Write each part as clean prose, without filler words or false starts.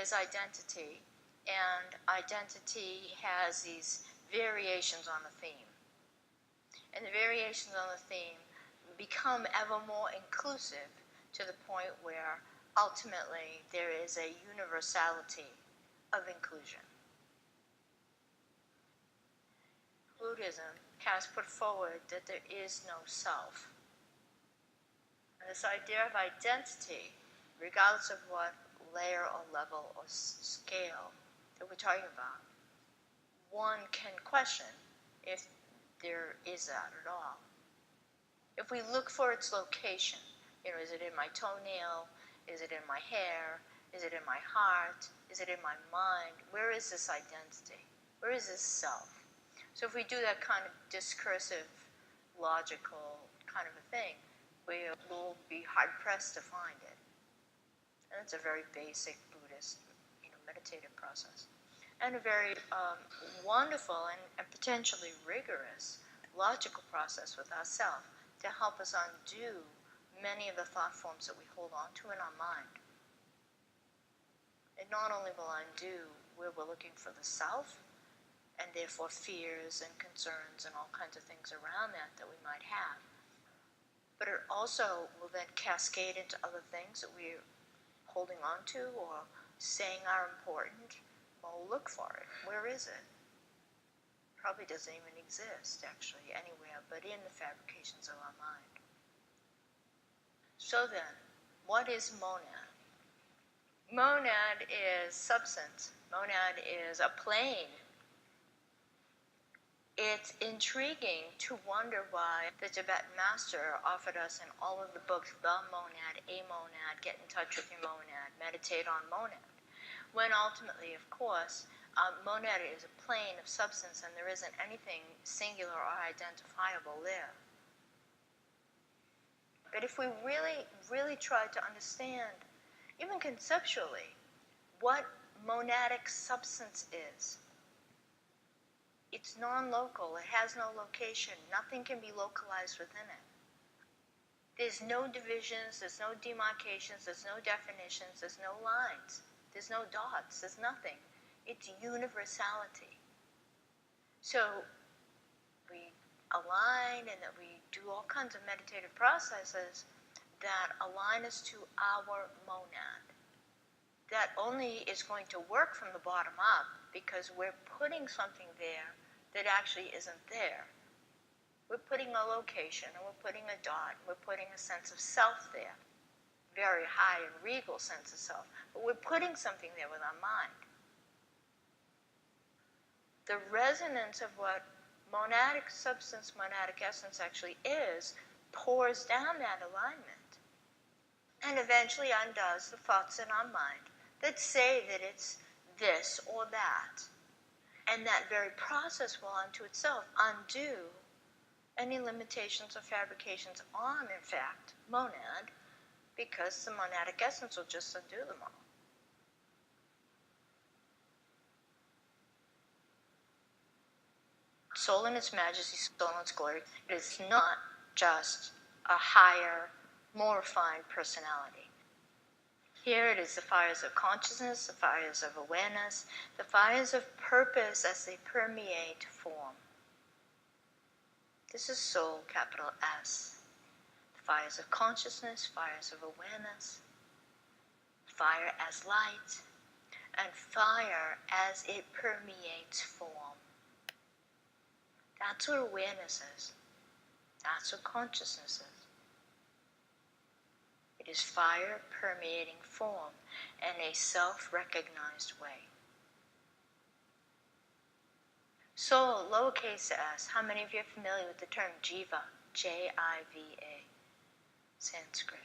is identity, and identity has these variations on the theme. And the variations on the theme become ever more inclusive to the point where ultimately there is a universality of inclusion. Buddhism has put forward that there is no self. And this idea of identity, regardless of what layer or level or scale that we're talking about, one can question if there is that at all. If we look for its location, is it in my toenail? Is it in my hair? Is it in my heart? Is it in my mind? Where is this identity? Where is this self? So if we do that kind of discursive, logical kind of a thing, we will be hard-pressed to find it. And it's a very basic Buddhist, meditative process. And a very wonderful and potentially rigorous logical process with ourselves to help us undo many of the thought forms that we hold on to in our mind. It not only will undo where we're looking for the self, and therefore fears and concerns and all kinds of things around that we might have, but it also will then cascade into other things that we're holding on to or saying are important. Well, look for it. Where is it? Probably doesn't even exist, actually, anywhere but in the fabrications of our mind. So then, what is monad? Monad is substance. Monad is a plane. It's intriguing to wonder why the Tibetan master offered us in all of the books, the monad, a monad, get in touch with your monad, meditate on monad, when ultimately, of course, monad is a plane of substance and there isn't anything singular or identifiable there. But if we really, really try to understand, even conceptually, what monadic substance is, it's non-local. It has no location. Nothing can be localized within it. There's no divisions. There's no demarcations. There's no definitions. There's no lines. There's no dots. There's nothing. It's universality. So we align and that we do all kinds of meditative processes that align us to our monad. That only is going to work from the bottom up because we're putting something there that actually isn't there. We're putting a location and we're putting a dot, we're putting a sense of self there. Very high and regal sense of self. But we're putting something there with our mind. The resonance of what monadic substance, monadic essence actually is, pours down that alignment and eventually undoes the thoughts in our mind that say that it's this or that. And that very process will unto itself undo any limitations or fabrications on, in fact, monad, because the monadic essence will just undo them all. Soul in its majesty, soul in its glory. It is not just a higher, more refined personality. Here it is the fires of consciousness, the fires of awareness, the fires of purpose as they permeate form. This is soul, capital S. The fires of consciousness, fires of awareness, fire as light, and fire as it permeates form. That's what awareness is. That's what consciousness is. It is fire permeating form in a self-recognized way. Soul, lowercase s. How many of you are familiar with the term jiva? J-I-V-A, Sanskrit.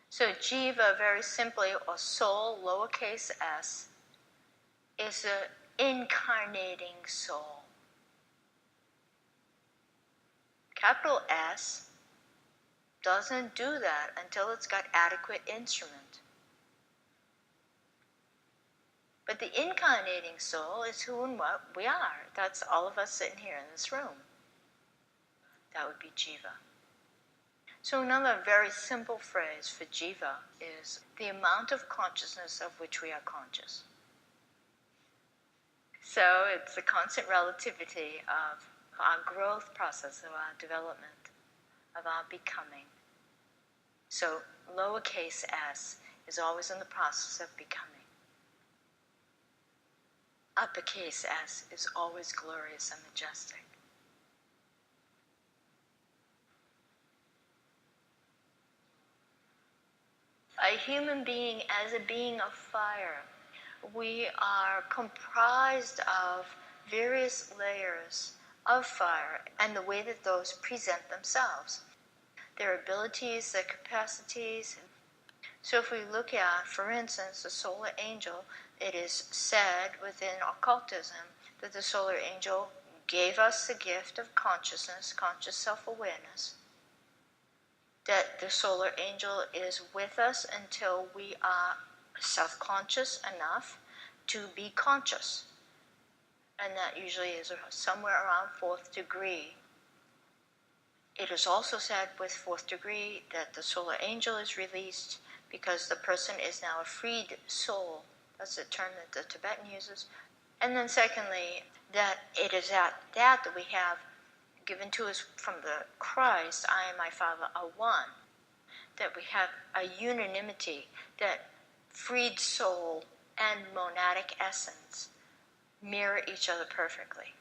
So jiva, very simply, or soul, lowercase s, is an incarnating soul. Capital S doesn't do that until it's got adequate instrument. But the incarnating soul is who and what we are. That's all of us sitting here in this room. That would be jiva. So another very simple phrase for jiva is the amount of consciousness of which we are conscious. So it's the constant relativity of our growth process, of our development, of our becoming. So lowercase s is always in the process of becoming. Uppercase s is always glorious and majestic. A human being as a being of fire, we are comprised of various layers of fire and the way that those present themselves, their abilities, their capacities. So if we look at, for instance, the solar angel, it is said within occultism that the solar angel gave us the gift of consciousness, conscious self-awareness, that the solar angel is with us until we are self-conscious enough to be conscious. And that usually is somewhere around 4th degree. It is also said with 4th degree that the solar angel is released because the person is now a freed soul. That's the term that the Tibetan uses. And then secondly, that it is at that we have given to us from the Christ, I and my Father are one. That we have a unanimity, that freed soul and monadic essence mirror each other perfectly.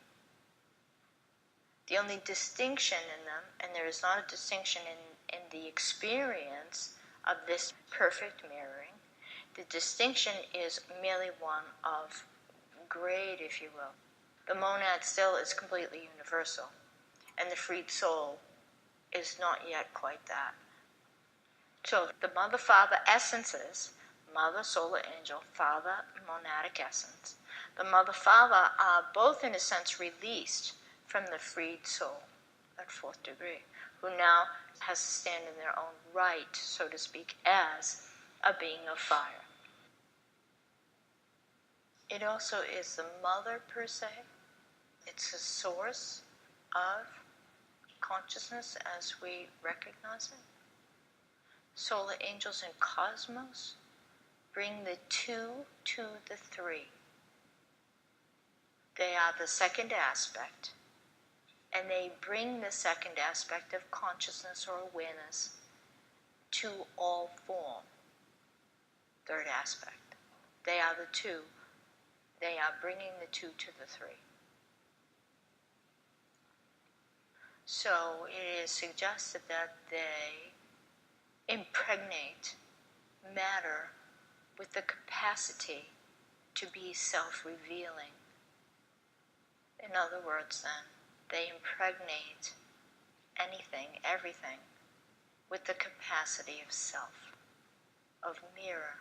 The only distinction in them, and there is not a distinction in the experience of this perfect mirroring, the distinction is merely one of grade, if you will. The monad still is completely universal, and the freed soul is not yet quite that. So the Mother, Father essences, Mother, Solar Angel, Father, Monadic Essence, the Mother, Father are both in a sense released from the freed soul at 4th degree, who now has to stand in their own right, so to speak, as a being of fire. It also is the Mother per se. It's the source of consciousness as we recognize it. Solar angels and cosmos bring the 2 to the 3. They are the second aspect, and they bring the second aspect of consciousness or awareness to all form. Third aspect. They are the 2. They are bringing the 2 to the 3. So it is suggested that they impregnate matter with the capacity to be self-revealing. In other words, then, they impregnate anything, everything, with the capacity of self, of mirror.